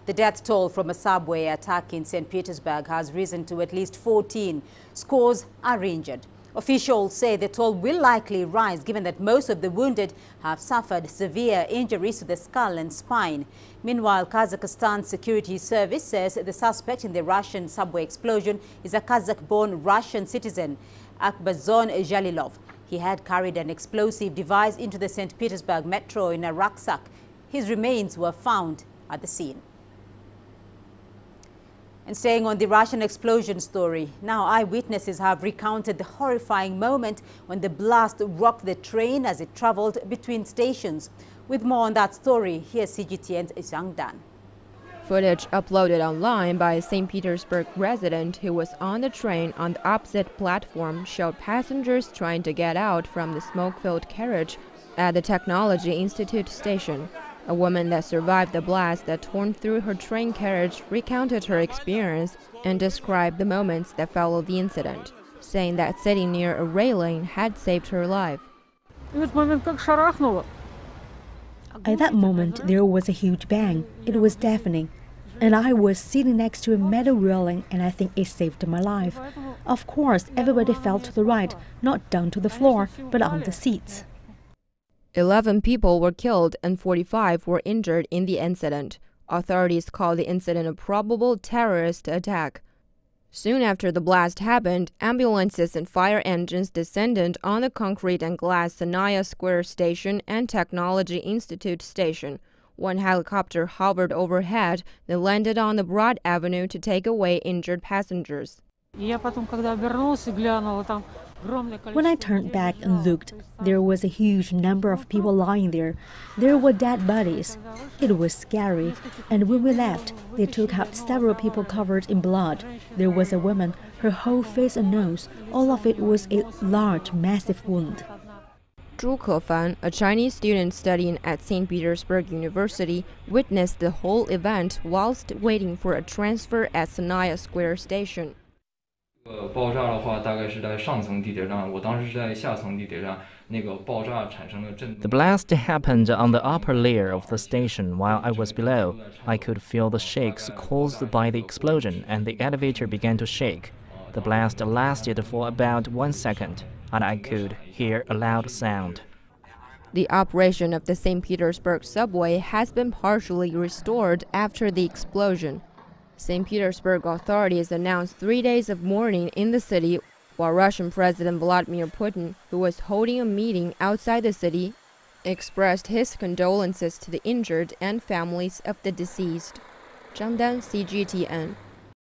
The death toll from a subway attack in Saint Petersburg has risen to at least 14. Scores are injured. Officials say the toll will likely rise given that most of the wounded have suffered severe injuries to the skull and spine. Meanwhile, Kazakhstan's security service says the suspect in the Russian subway explosion is a Kyrgyz-born Russian citizen, Akbarzhon Jalilov. He had carried an explosive device into the Saint Petersburg metro in a rucksack. His remains were found at the scene. And staying on the Russian explosion story, now eyewitnesses have recounted the horrifying moment when the blast rocked the train as it traveled between stations. With more on that story, here's CGTN's Zhang Dan. Footage uploaded online by a Saint Petersburg resident who was on the train on the opposite platform showed passengers trying to get out from the smoke-filled carriage at the Technology Institute station. A woman that survived the blast that torn through her train carriage recounted her experience and described the moments that followed the incident, saying that sitting near a railing had saved her life. At that moment, there was a huge bang. It was deafening. And I was sitting next to a metal railing, and I think it saved my life. Of course, everybody fell to the right, not down to the floor, but on the seats. 11 people were killed and 45 were injured in the incident. Authorities called the incident a probable terrorist attack. Soon after the blast happened, ambulances and fire engines descended on the concrete and glass Sanaya Square station and Technology Institute station. One helicopter hovered overhead, then landed on the Broad Avenue to take away injured passengers. When I turned back and looked, there was a huge number of people lying there. There were dead bodies. It was scary. And when we left, they took out several people covered in blood. There was a woman, her whole face and nose, all of it was a large, massive wound. Zhu Kefan, a Chinese student studying at Saint Petersburg University, witnessed the whole event whilst waiting for a transfer at Sanaya Square station. The blast happened on the upper layer of the station while I was below. I could feel the shakes caused by the explosion and the elevator began to shake. The blast lasted for about 1 second and I could hear a loud sound. The operation of the St. Petersburg subway has been partially restored after the explosion. St. Petersburg authorities announced 3 days of mourning in the city, while Russian President Vladimir Putin, who was holding a meeting outside the city, expressed his condolences to the injured and families of the deceased. Zhang Dan, CGTN.